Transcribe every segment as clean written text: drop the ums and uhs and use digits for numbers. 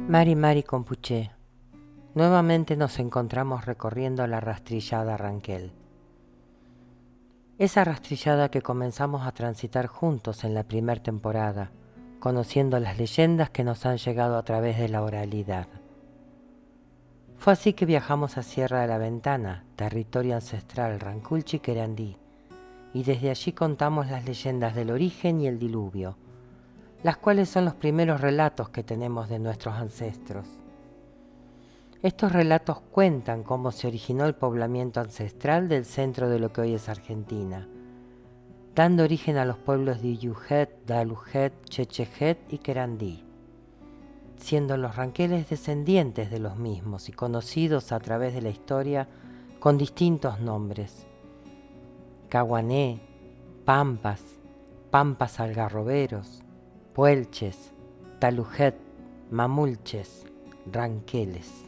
Mari Mari Compuché. Nuevamente nos encontramos recorriendo la rastrillada Ranquel. Esa rastrillada que comenzamos a transitar juntos en la primera temporada, conociendo las leyendas que nos han llegado a través de la oralidad. Fue así que viajamos a Sierra de la Ventana, territorio ancestral Ranculchi-Querandí, y desde allí contamos las leyendas del origen y el diluvio, las cuales son los primeros relatos que tenemos de nuestros ancestros. Estos relatos cuentan cómo se originó el poblamiento ancestral del centro de lo que hoy es Argentina, dando origen a los pueblos de Iyujet, Dalujet, Chechejet y Querandí, siendo los ranqueles descendientes de los mismos y conocidos a través de la historia con distintos nombres: Caguané, Pampas, Pampas algarroberos, Puelches, Talujet, Mamulches, Ranqueles.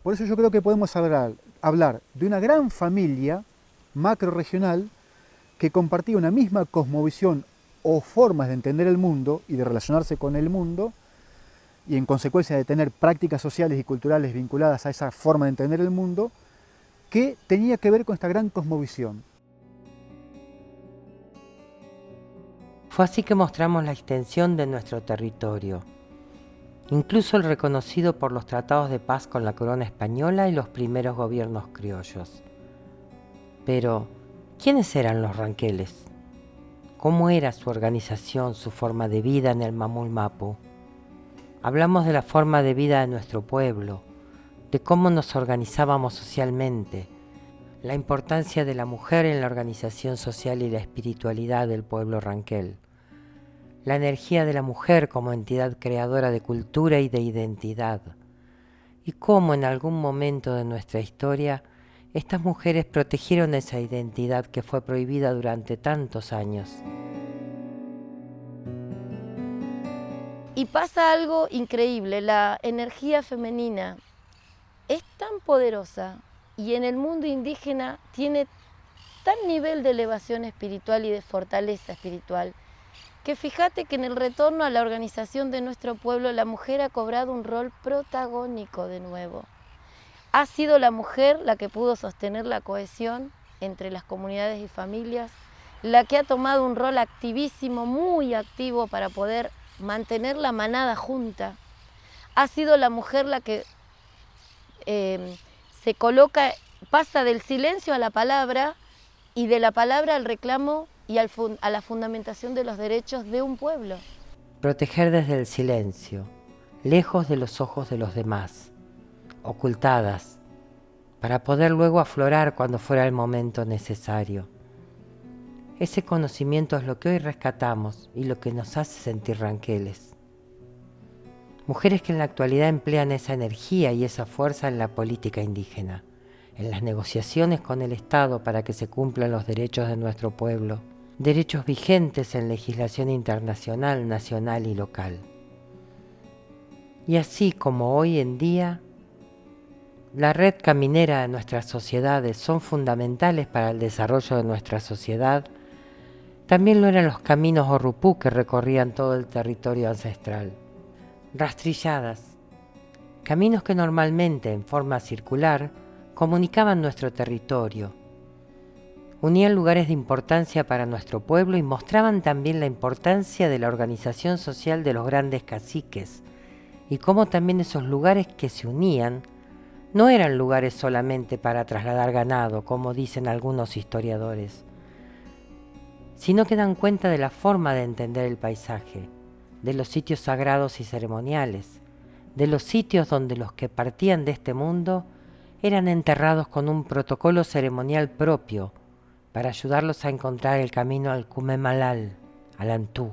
Por eso yo creo que podemos hablar de una gran familia macrorregional que compartía una misma cosmovisión o formas de entender el mundo y de relacionarse con el mundo, y en consecuencia de tener prácticas sociales y culturales vinculadas a esa forma de entender el mundo, que tenía que ver con esta gran cosmovisión. Fue así que mostramos la extensión de nuestro territorio, incluso el reconocido por los tratados de paz con la corona española y los primeros gobiernos criollos. Pero, ¿quiénes eran los ranqueles? ¿Cómo era su organización, su forma de vida en el Mamul Mapu? Hablamos de la forma de vida de nuestro pueblo, de cómo nos organizábamos socialmente, la importancia de la mujer en la organización social y la espiritualidad del pueblo ranquel, la energía de la mujer como entidad creadora de cultura y de identidad, y cómo en algún momento de nuestra historia estas mujeres protegieron esa identidad que fue prohibida durante tantos años. Y pasa algo increíble, la energía femenina es tan poderosa y en el mundo indígena tiene tal nivel de elevación espiritual y de fortaleza espiritual, que fíjate que en el retorno a la organización de nuestro pueblo la mujer ha cobrado un rol protagónico de nuevo. Ha sido la mujer la que pudo sostener la cohesión entre las comunidades y familias, la que ha tomado un rol activísimo, muy activo para poder mantener la manada junta. Ha sido la mujer la que se coloca, pasa del silencio a la palabra y de la palabra al reclamo y a la fundamentación de los derechos de un pueblo. Proteger desde el silencio, lejos de los ojos de los demás, ocultadas, para poder luego aflorar cuando fuera el momento necesario. Ese conocimiento es lo que hoy rescatamos y lo que nos hace sentir ranqueles. Mujeres que en la actualidad emplean esa energía y esa fuerza en la política indígena, en las negociaciones con el Estado para que se cumplan los derechos de nuestro pueblo, derechos vigentes en legislación internacional, nacional y local. Y así como hoy en día, la red caminera de nuestras sociedades son fundamentales para el desarrollo de nuestra sociedad, también lo eran los caminos Orrupú que recorrían todo el territorio ancestral. Rastrilladas, caminos que normalmente en forma circular comunicaban nuestro territorio, unían lugares de importancia para nuestro pueblo y mostraban también la importancia de la organización social de los grandes caciques, y cómo también esos lugares que se unían no eran lugares solamente para trasladar ganado, como dicen algunos historiadores, sino que dan cuenta de la forma de entender el paisaje, de los sitios sagrados y ceremoniales, de los sitios donde los que partían de este mundo eran enterrados con un protocolo ceremonial propio para ayudarlos a encontrar el camino al Cumemalal, al Antú.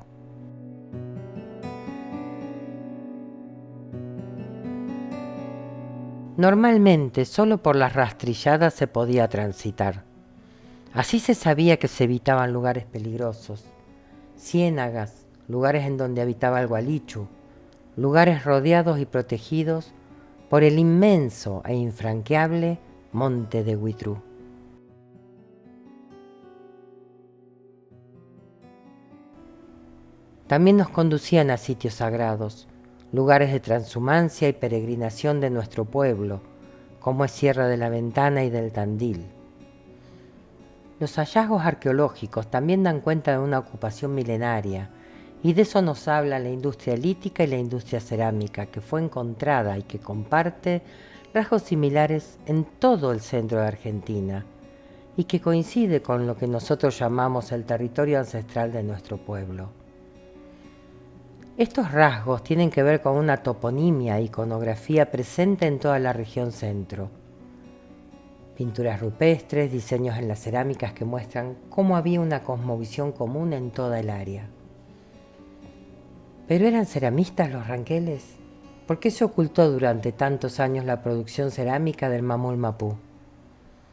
Normalmente solo por las rastrilladas se podía transitar. Así se sabía que se evitaban lugares peligrosos, ciénagas, lugares en donde habitaba el Gualichu, lugares rodeados y protegidos por el inmenso e infranqueable Monte de Huitrú. También nos conducían a sitios sagrados, lugares de transhumancia y peregrinación de nuestro pueblo, como es Sierra de la Ventana y del Tandil. Los hallazgos arqueológicos también dan cuenta de una ocupación milenaria, y de eso nos habla la industria lítica y la industria cerámica, que fue encontrada y que comparte rasgos similares en todo el centro de Argentina, y que coincide con lo que nosotros llamamos el territorio ancestral de nuestro pueblo. Estos rasgos tienen que ver con una toponimia e iconografía presente en toda la región centro. Pinturas rupestres, diseños en las cerámicas que muestran cómo había una cosmovisión común en toda el área. ¿Pero eran ceramistas los ranqueles? ¿Por qué se ocultó durante tantos años la producción cerámica del Mamul Mapú?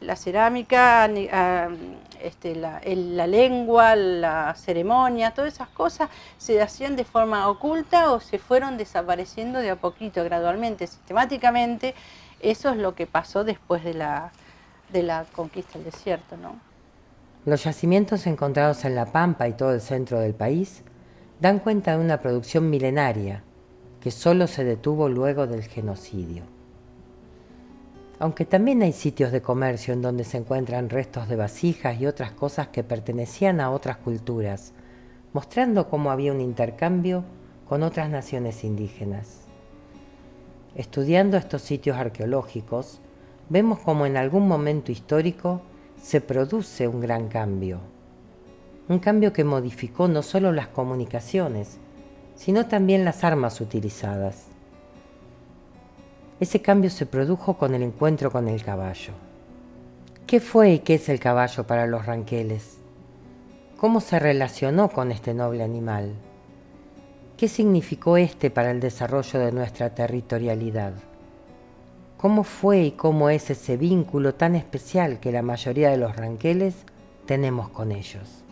La cerámica, la lengua, la ceremonia, todas esas cosas se hacían de forma oculta o se fueron desapareciendo de a poquito, gradualmente, sistemáticamente. Eso es lo que pasó después de la conquista del desierto, ¿no? Los yacimientos encontrados en La Pampa y todo el centro del país dan cuenta de una producción milenaria que solo se detuvo luego del genocidio. Aunque también hay sitios de comercio en donde se encuentran restos de vasijas y otras cosas que pertenecían a otras culturas, mostrando cómo había un intercambio con otras naciones indígenas. Estudiando estos sitios arqueológicos, vemos cómo en algún momento histórico se produce un gran cambio. Un cambio que modificó no solo las comunicaciones, sino también las armas utilizadas. Ese cambio se produjo con el encuentro con el caballo. ¿Qué fue y qué es el caballo para los ranqueles? ¿Cómo se relacionó con este noble animal? ¿Qué significó para el desarrollo de nuestra territorialidad? ¿Cómo fue y cómo es ese vínculo tan especial que la mayoría de los ranqueles tenemos con ellos?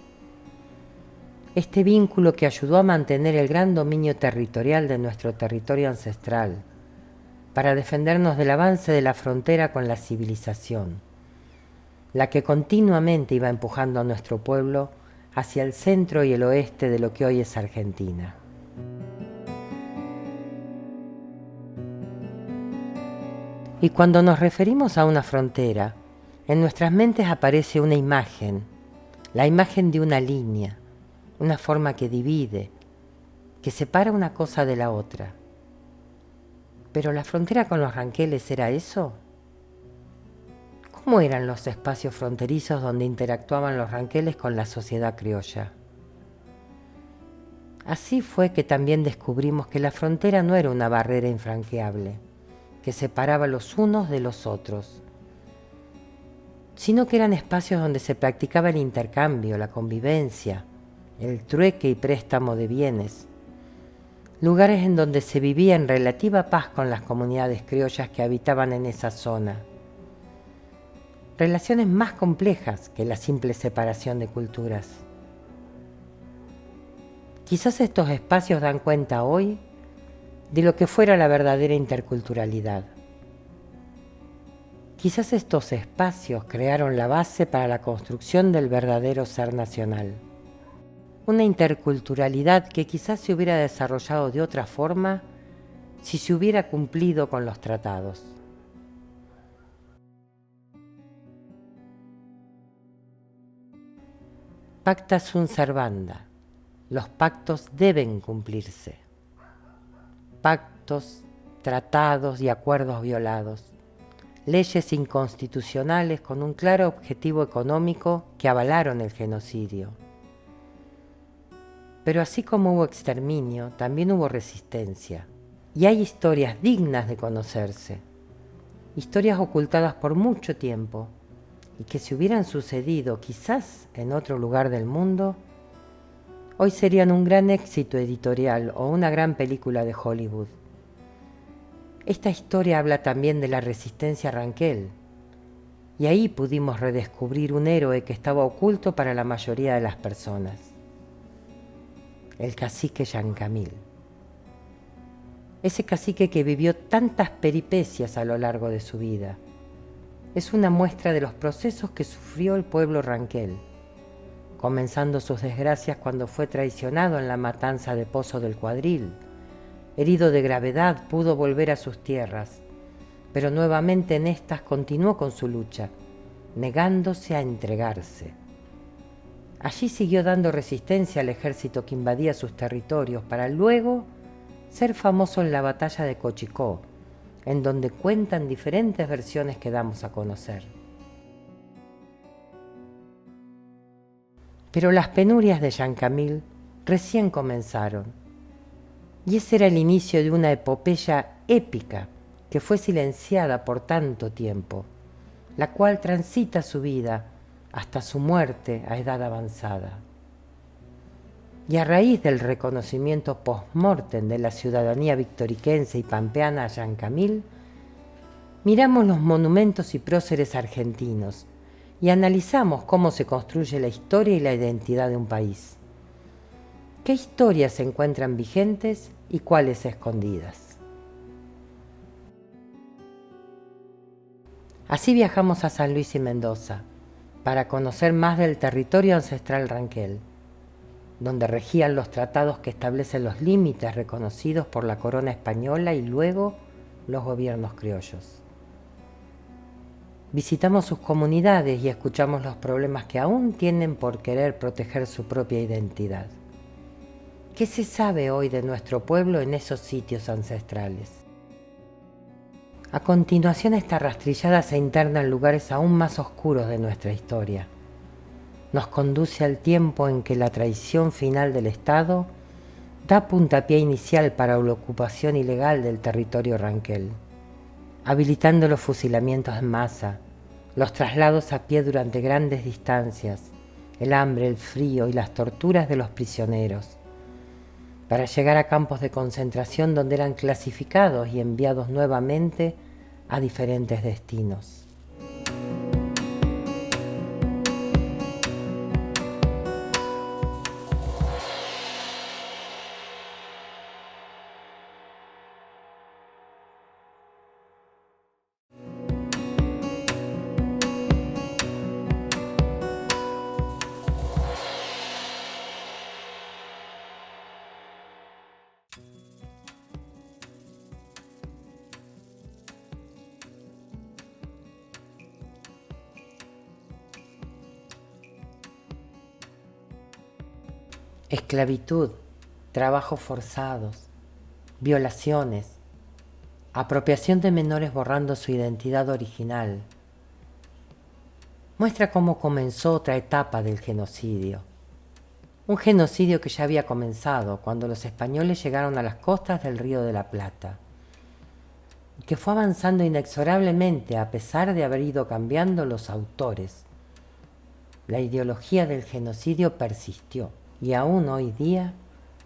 Este vínculo que ayudó a mantener el gran dominio territorial de nuestro territorio ancestral, para defendernos del avance de la frontera con la civilización, la que continuamente iba empujando a nuestro pueblo hacia el centro y el oeste de lo que hoy es Argentina. Y cuando nos referimos a una frontera, en nuestras mentes aparece una imagen, la imagen de una línea, una forma que divide, que separa una cosa de la otra. ¿Pero la frontera con los ranqueles era eso? ¿Cómo eran los espacios fronterizos donde interactuaban los ranqueles con la sociedad criolla? Así fue que también descubrimos que la frontera no era una barrera infranqueable, que separaba los unos de los otros, sino que eran espacios donde se practicaba el intercambio, la convivencia, el trueque y préstamo de bienes, lugares en donde se vivía en relativa paz con las comunidades criollas que habitaban en esa zona. Relaciones más complejas que la simple separación de culturas. Quizás estos espacios dan cuenta hoy de lo que fuera la verdadera interculturalidad. Quizás estos espacios crearon la base para la construcción del verdadero ser nacional. Una interculturalidad que quizás se hubiera desarrollado de otra forma si se hubiera cumplido con los tratados. Pacta sunt servanda. Los pactos deben cumplirse. Pactos, tratados y acuerdos violados. Leyes inconstitucionales con un claro objetivo económico que avalaron el genocidio. Pero así como hubo exterminio, también hubo resistencia. Y hay historias dignas de conocerse. Historias ocultadas por mucho tiempo y que si hubieran sucedido quizás en otro lugar del mundo, hoy serían un gran éxito editorial o una gran película de Hollywood. Esta historia habla también de la resistencia ranquel, y ahí pudimos redescubrir un héroe que estaba oculto para la mayoría de las personas. El cacique Yancamil. Ese cacique que vivió tantas peripecias a lo largo de su vida. Es una muestra de los procesos que sufrió el pueblo ranquel, comenzando sus desgracias cuando fue traicionado en la matanza de Pozo del Cuadril, herido de gravedad, pudo volver a sus tierras, pero nuevamente en estas continuó con su lucha, negándose a entregarse. Allí siguió dando resistencia al ejército que invadía sus territorios para luego ser famoso en la batalla de Cochicó, en donde cuentan diferentes versiones que damos a conocer. Pero las penurias de Jean Camil recién comenzaron, y ese era el inicio de una epopeya épica que fue silenciada por tanto tiempo, la cual transita su vida hasta su muerte a edad avanzada. Y a raíz del reconocimiento post-mortem de la ciudadanía victoriquense y pampeana a Jean Camil, miramos los monumentos y próceres argentinos y analizamos cómo se construye la historia y la identidad de un país. ¿Qué historias se encuentran vigentes y cuáles escondidas? Así viajamos a San Luis y Mendoza para conocer más del territorio ancestral ranquel, donde regían los tratados que establecen los límites reconocidos por la corona española y luego los gobiernos criollos. Visitamos sus comunidades y escuchamos los problemas que aún tienen por querer proteger su propia identidad. ¿Qué se sabe hoy de nuestro pueblo en esos sitios ancestrales? A continuación, esta rastrillada se interna en lugares aún más oscuros de nuestra historia. Nos conduce al tiempo en que la traición final del Estado da puntapié inicial para la ocupación ilegal del territorio ranquel, habilitando los fusilamientos en masa, los traslados a pie durante grandes distancias, el hambre, el frío y las torturas de los prisioneros, para llegar a campos de concentración donde eran clasificados y enviados nuevamente a diferentes destinos. Esclavitud, trabajos forzados, violaciones, apropiación de menores borrando su identidad original. Muestra cómo comenzó otra etapa del genocidio. Un genocidio que ya había comenzado cuando los españoles llegaron a las costas del Río de la Plata, y que fue avanzando inexorablemente a pesar de haber ido cambiando los autores. La ideología del genocidio persistió. Y aún hoy día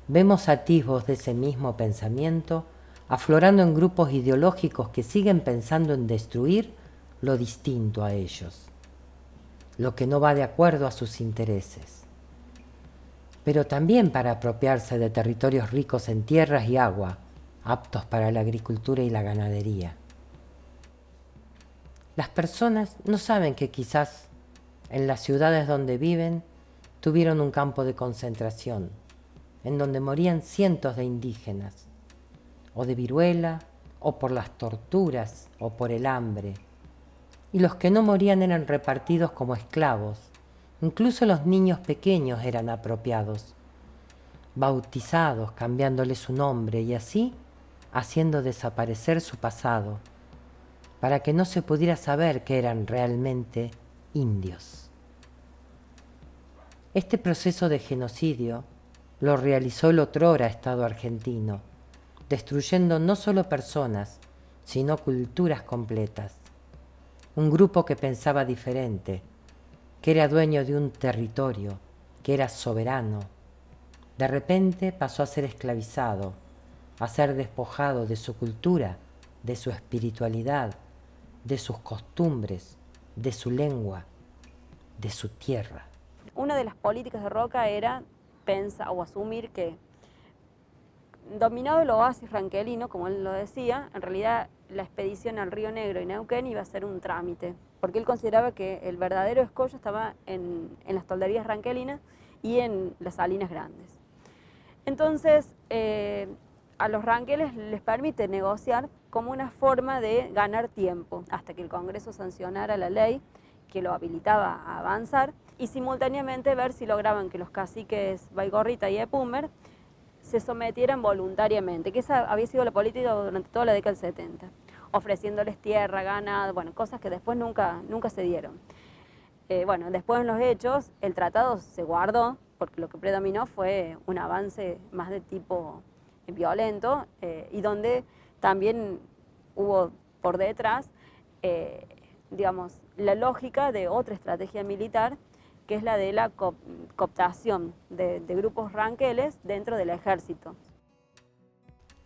vemos atisbos de ese mismo pensamiento aflorando en grupos ideológicos que siguen pensando en destruir lo distinto a ellos, lo que no va de acuerdo a sus intereses, pero también para apropiarse de territorios ricos en tierras y agua, aptos para la agricultura y la ganadería. Las personas no saben que quizás en las ciudades donde viven tuvieron un campo de concentración, en donde morían cientos de indígenas, o de viruela, o por las torturas, o por el hambre. Y los que no morían eran repartidos como esclavos. Incluso los niños pequeños eran apropiados, bautizados, cambiándoles su nombre y así haciendo desaparecer su pasado, para que no se pudiera saber que eran realmente indios. Este proceso de genocidio lo realizó el otrora Estado argentino, destruyendo no solo personas, sino culturas completas. Un grupo que pensaba diferente, que era dueño de un territorio, que era soberano, de repente pasó a ser esclavizado, a ser despojado de su cultura, de su espiritualidad, de sus costumbres, de su lengua, de su tierra. Una de las políticas de Roca era pensar o asumir que, dominado el oasis ranquelino, como él lo decía, en realidad la expedición al Río Negro y Neuquén iba a ser un trámite, porque él consideraba que el verdadero escollo estaba en las tolderías ranquelinas y en las salinas grandes. Entonces, a los ranqueles les permite negociar como una forma de ganar tiempo, hasta que el Congreso sancionara la ley que lo habilitaba a avanzar, y simultáneamente ver si lograban que los caciques Baigorrita y Epumer se sometieran voluntariamente, que esa había sido la política durante toda la década del 70, ofreciéndoles tierra, ganado, bueno, cosas que después nunca se dieron. Bueno, después en los hechos el tratado se guardó, porque lo que predominó fue un avance más de tipo violento, y donde también hubo por detrás, digamos, la lógica de otra estrategia militar, que es la de la cooptación de grupos ranqueles dentro del ejército.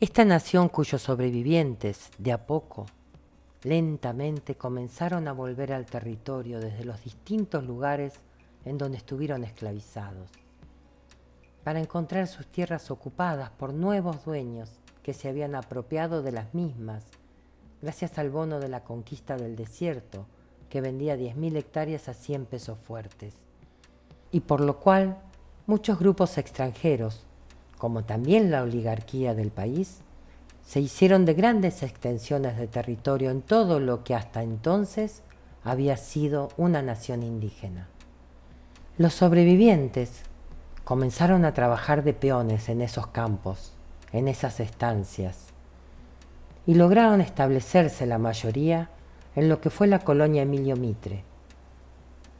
Esta nación cuyos sobrevivientes, de a poco, lentamente comenzaron a volver al territorio desde los distintos lugares en donde estuvieron esclavizados, para encontrar sus tierras ocupadas por nuevos dueños que se habían apropiado de las mismas, gracias al bono de la conquista del desierto, que vendía 10.000 hectáreas a 100 pesos fuertes, y por lo cual muchos grupos extranjeros, como también la oligarquía del país, se hicieron de grandes extensiones de territorio en todo lo que hasta entonces había sido una nación indígena. Los sobrevivientes comenzaron a trabajar de peones en esos campos, en esas estancias, y lograron establecerse la mayoría en lo que fue la colonia Emilio Mitre,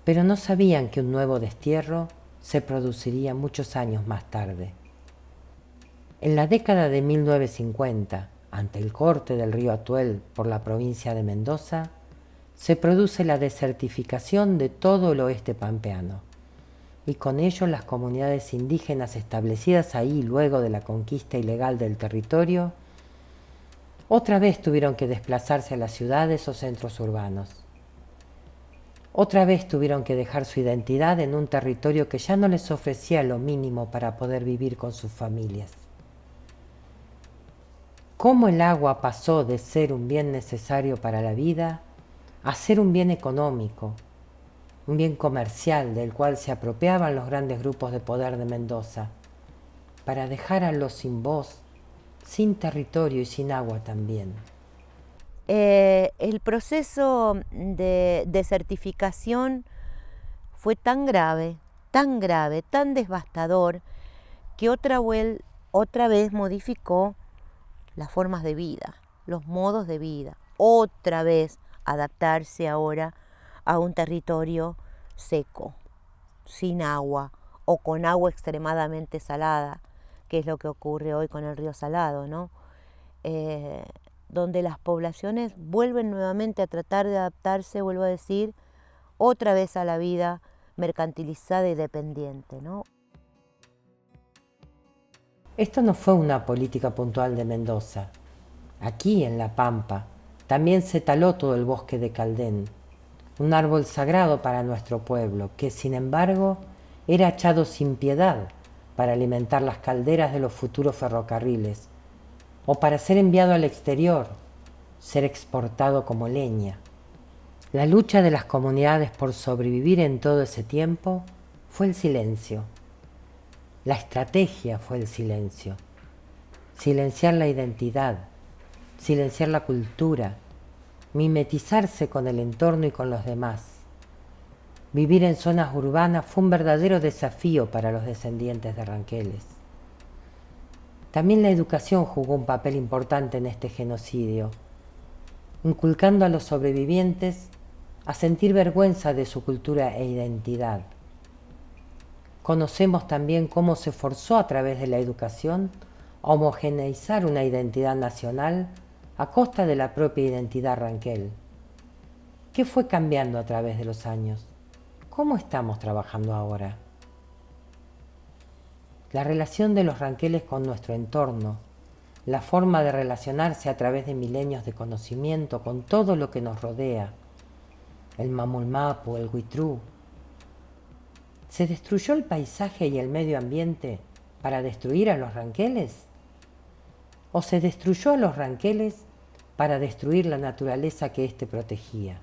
pero no sabían que un nuevo destierro se produciría muchos años más tarde. En la década de 1950, ante el corte del río Atuel por la provincia de Mendoza, se produce la desertificación de todo el oeste pampeano, y con ello las comunidades indígenas establecidas ahí luego de la conquista ilegal del territorio, otra vez tuvieron que desplazarse a las ciudades o centros urbanos. Otra vez tuvieron que dejar su identidad en un territorio que ya no les ofrecía lo mínimo para poder vivir con sus familias. Cómo el agua pasó de ser un bien necesario para la vida a ser un bien económico, un bien comercial del cual se apropiaban los grandes grupos de poder de Mendoza, para dejar a los sin voz, sin territorio y sin agua también. El proceso de desertificación fue tan grave, tan devastador, que otra vez modificó las formas de vida, los modos de vida, otra vez adaptarse ahora a un territorio seco, sin agua o con agua extremadamente salada, que es lo que ocurre hoy con el río Salado, ¿no? Donde las poblaciones vuelven nuevamente a tratar de adaptarse, vuelvo a decir, otra vez a la vida mercantilizada y dependiente, ¿no? Esto no fue una política puntual de Mendoza. Aquí, en La Pampa, también se taló todo el bosque de Caldén, un árbol sagrado para nuestro pueblo, que sin embargo era echado sin piedad para alimentar las calderas de los futuros ferrocarriles, o para ser enviado al exterior, ser exportado como leña. La lucha de las comunidades por sobrevivir en todo ese tiempo fue el silencio. La estrategia fue el silencio. Silenciar la identidad, silenciar la cultura, mimetizarse con el entorno y con los demás. Vivir en zonas urbanas fue un verdadero desafío para los descendientes de ranqueles. También la educación jugó un papel importante en este genocidio, inculcando a los sobrevivientes a sentir vergüenza de su cultura e identidad. Conocemos también cómo se forzó a través de la educación a homogeneizar una identidad nacional a costa de la propia identidad ranquel. ¿Qué fue cambiando a través de los años? ¿Cómo estamos trabajando ahora? La relación de los ranqueles con nuestro entorno, la forma de relacionarse a través de milenios de conocimiento con todo lo que nos rodea, el mamulmapu, el huitrú. ¿Se destruyó el paisaje y el medio ambiente para destruir a los ranqueles? ¿O se destruyó a los ranqueles para destruir la naturaleza que éste protegía?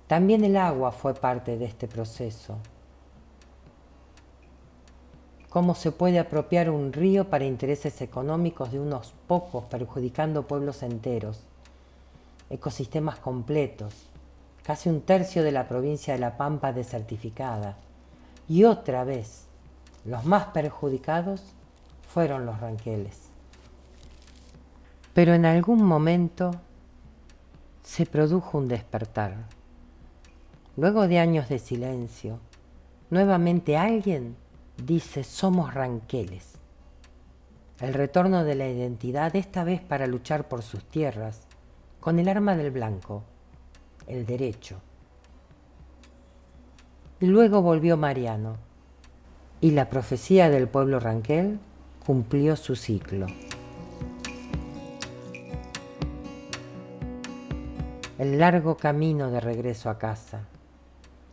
También el agua fue parte de este proceso. cómo se puede apropiar un río para intereses económicos de unos pocos, perjudicando pueblos enteros, ecosistemas completos, casi un tercio de la provincia de La Pampa desertificada. Y otra vez, los más perjudicados fueron los ranqueles. Pero en algún momento se produjo un despertar. Luego de años de silencio, nuevamente alguien dice: somos ranqueles. El retorno de la identidad, esta vez para luchar por sus tierras, con el arma del blanco, el derecho. Y luego volvió Mariano, y la profecía del pueblo ranquel cumplió su ciclo. El largo camino de regreso a casa.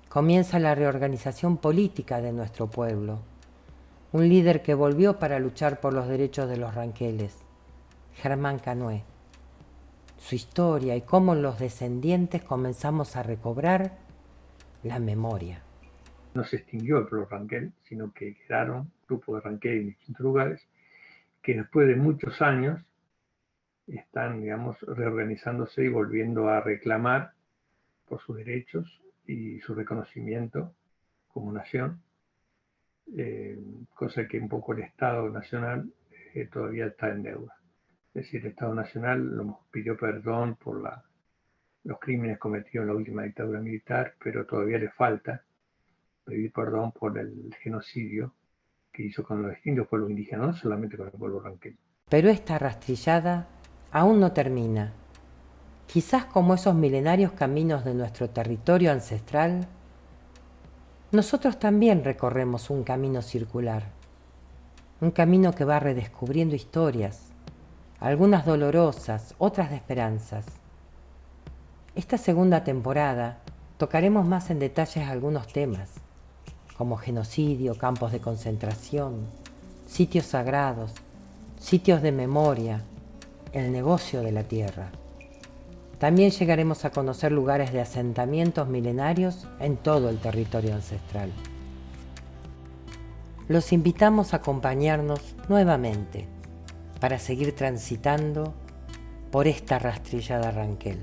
Comienza la reorganización política de nuestro pueblo. Un líder que volvió para luchar por los derechos de los ranqueles, Germán Canué. Su historia y cómo los descendientes comenzamos a recobrar la memoria. No se extinguió el pueblo ranquel, sino que quedaron grupos de ranquel en distintos lugares que después de muchos años están, digamos, reorganizándose y volviendo a reclamar por sus derechos y su reconocimiento como nación, cosa que un poco el Estado Nacional todavía está en deuda. Es decir, el Estado Nacional nos pidió perdón por los crímenes cometidos en la última dictadura militar, pero todavía le falta pedir perdón por el genocidio que hizo con los distintos pueblos indígenas, no solamente con el pueblo ranquel. Pero esta rastrillada aún no termina. Quizás como esos milenarios caminos de nuestro territorio ancestral, nosotros también recorremos un camino circular, un camino que va redescubriendo historias, algunas dolorosas, otras de esperanzas. Esta segunda temporada tocaremos más en detalles algunos temas, como genocidio, campos de concentración, sitios sagrados, sitios de memoria, el negocio de la tierra. También llegaremos a conocer lugares de asentamientos milenarios en todo el territorio ancestral. Los invitamos a acompañarnos nuevamente para seguir transitando por esta rastrillada ranquel.